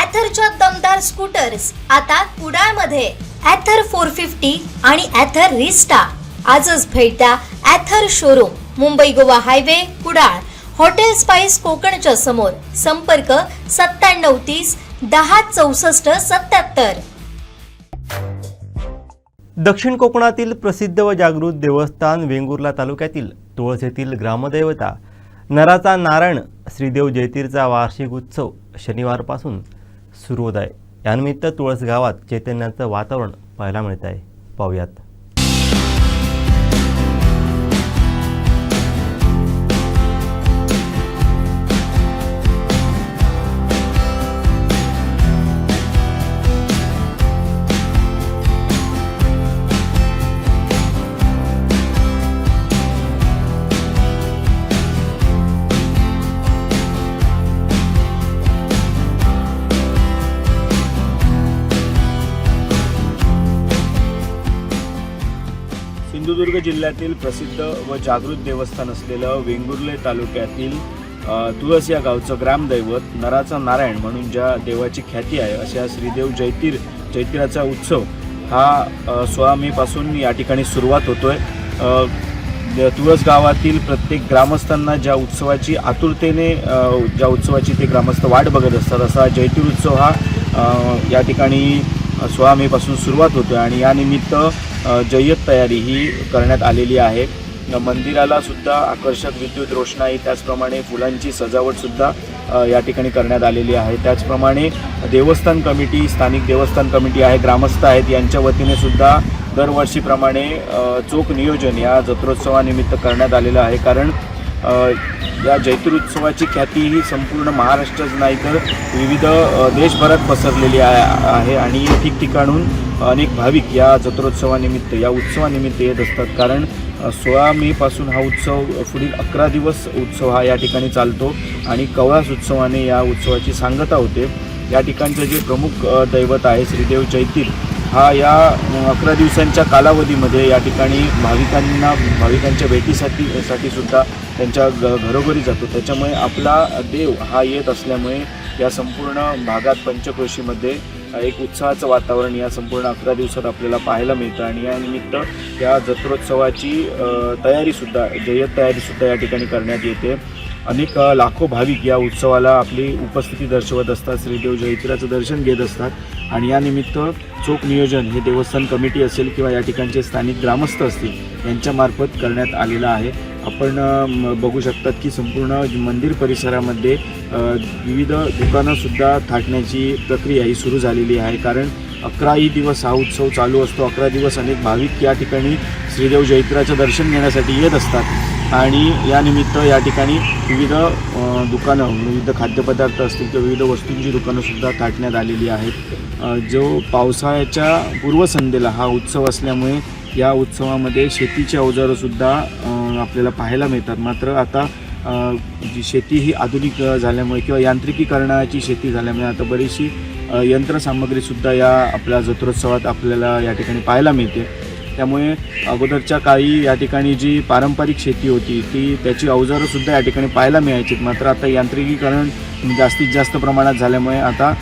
ॲथरच्या दमदार स्कूटर्स आता कुडाळमध्ये ॲथर 450 आणि ॲथर रिस्टा. आजच भेट द्या Ather showroom, Mumbai Goa highway, Kudal, hotel spice कोकणच्या समोर. संपर्क 9730 10 64 77. दक्षिण कोकणातील प्रसिद्ध व जागृत देवस्थान वेंगुर्ला तालुक्यातील तुळस येथील ग्रामदैवता नराचा नारायण श्रीदेव जयतीरचा वार्षिक उत्सव शनिवारपासून सुरू होत आहे. यानिमित्त तुळस गावात चैतन्याचं वातावरण पाहायला मिळत आहे. पाहूयात. सिंधुदुर्ग जिल्ह्यातील प्रसिद्ध व जागृत देवस्थान असलेलं वेंगुर्ले तालुक्यातील तुळस या गावचं ग्रामदैवत नराचा नारायण म्हणून ज्या देवाची ख्याती आहे अशा श्रीदेव जयतीराचा उत्सव हा 16 मे पासून या ठिकाणी सुरुवात होतोय. तुळस गावातील प्रत्येक ग्रामस्थांना ज्या उत्सवाची आतुरतेने ज्या उत्सवाची ते ग्रामस्थ वाट बघत असतात असा जयतीर उत्सव हा या ठिकाणी 16 मे पासून सुरुवात होतो आणि यानिमित्त जय्यत तयारी ही करण्यात आलेली आहे. मंदिराला सुद्धा आकर्षक विद्युत रोषणाई, त्याचप्रमाणे फुलांची सजावटसुद्धा या ठिकाणी करण्यात आलेली आहे. त्याचप्रमाणे देवस्थान कमिटी, स्थानिक देवस्थान कमिटी आहे, ग्रामस्थ आहेत, यांच्या वतीने सुद्धा दरवर्षीप्रमाणे चोख नियोजन या जत्रोत्सवानिमित्त करण्यात आलेलं आहे. कारण या जयतीरोत्सवाची ख्याती ही संपूर्ण महाराष्ट्रच नाही तर विविध देशभरात पसरलेली आहे आणि ठिकठिकाणून अनेक भाविक या जत्रोत्सवानिमित्त या उत्सवानिमित्त येत असतात. कारण 16 मे पासून हा उत्सव पुढील 11 दिवस उत्सव हा या ठिकाणी चालतो आणि कवळास उत्सवाने या उत्सवाची सांगता होते. या ठिकाणचं जे प्रमुख दैवत आहे श्रीदेव जयतीर हा या 11 दिवसांच्या कालावधीमध्ये या ठिकाणी भाविकांच्या भेटीसाठी सुद्धा त्यांच्या घरोघरी जातो. त्याच्यामुळे आपला देव हा येत असल्यामुळे या संपूर्ण भागात पंचक्रोशीमध्ये एक उत्साहाचं वातावरण या संपूर्ण 11 दिवसात आपल्याला पाहायला मिळतं आणि या निमित्त या जत्रोत्सवाची जय्यत तयारीसुद्धा या ठिकाणी करण्यात येते. अनेक लाखो भाविक या उत्सवाला आपली उपस्थिती दर्शवत असतात, श्रीदेव जयतीराचं दर्शन घेत असतात आणि या निमित्त चोख नियोजन हे देवस्थान कमिटी असेल किंवा या ठिकाणचे स्थानिक ग्रामस्थ असतील यांच्यामार्फत करण्यात आलेलं आहे. आपण बघू शकतात की संपूर्ण मंदिर परिसरामध्ये विविध दुकानंसुद्धा थाटण्याची प्रक्रिया ही सुरू झालेली आहे. कारण 11 दिवस हा उत्सव चालू असतो. 11 दिवस अनेक भाविक या ठिकाणी श्रीदेव जयतीराचं दर्शन घेण्यासाठी येत असतात आणि यानिमित्त या ठिकाणी विविध दुकानं, विविध खाद्यपदार्थ असतील किंवा विविध वस्तूंची दुकानंसुद्धा थाटण्यात आलेली आहेत. जो पावसाळ्याच्या पूर्वसंध्येला हा उत्सव असल्यामुळे या उत्सवामध्ये शेतीची अवजारंसुद्धा आपल्याला पाहायला मिळतात. मात्र आता जी शेती ही आधुनिक झाल्यामुळे किंवा यांत्रिकीकरणाची शेती झाल्यामुळे आता बरीचशी यंत्रसामग्रीसुद्धा या आपल्या जत्रोत्सवात आपल्याला या ठिकाणी पाहायला मिळते. त्यामुळे अगोदरच्या काळी या ठिकाणी जी पारंपरिक शेती होती त्याची अवजारंसुद्धा या ठिकाणी पाहायला मिळायची. मात्र आता यांत्रिकीकरण जास्तीत जास्त प्रमाणात झाल्यामुळे आता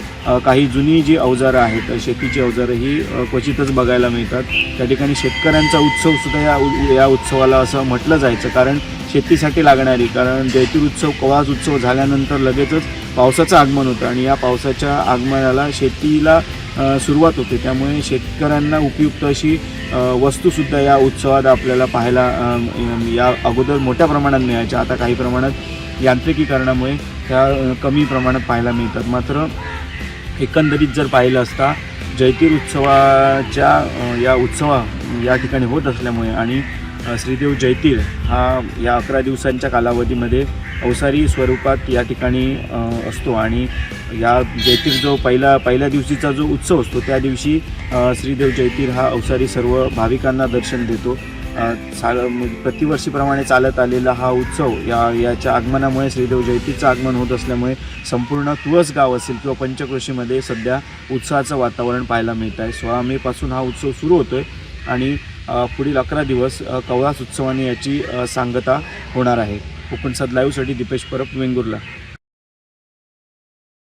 काही जुनी जी अवजारं आहेत, शेतीची अवजारं ही क्वचितच बघायला मिळतात. त्या ठिकाणी शेतकऱ्यांचा उत्सवसुद्धा या उत्सवाला असं म्हटलं जायचं. कारण शेतीसाठी लागणारी, कारण जयतीर उत्सव कवळास उत्सव झाल्यानंतर लगेचच पावसाचं आगमन होतं आणि या पावसाच्या आगमनाला शेतीला सुरुवात होते. त्यामुळे शेतकऱ्यांना उपयुक्त अशी वस्तूसुद्धा या उत्सवात आपल्याला पाहायला या अगोदर मोठ्या प्रमाणात मिळायच्या. आता काही प्रमाणात यांत्रिकीकरणामुळे त्या कमी प्रमाणात पाहायला मिळतात. मात्र एकंदरीत जर पाहिलं असता जयतीर उत्सवाच्या या ठिकाणी होत असल्यामुळे आणि श्रीदेव जयतीर हा या 11 दिवसांच्या कालावधीमध्ये अवसारी स्वरूपात या ठिकाणी असतो आणि या जयतीर जो पहिल्या दिवशीचा जो उत्सव असतो त्या दिवशी श्रीदेव जयतीर हा अवसारी सर्व भाविकांना दर्शन देतो. प्रतिवर्षीप्रमाणे चालत आलेला हा उत्सव याच्या आगमनामुळे श्रीदेव जयतीचं आगमन होत असल्यामुळे संपूर्ण तुळस गाव असेल किंवा पंचक्रोशीमध्ये सध्या उत्साहाचं वातावरण पाहायला मिळत आहे. 16 मे पासून हा उत्सव सुरू होतो आहे आणि पुढील 11 दिवस कवळास उत्सवाने याची सांगता होणार आहे. कोकणसाद लाईव्हसाठी दीपेश परब, वेंगुर्ला.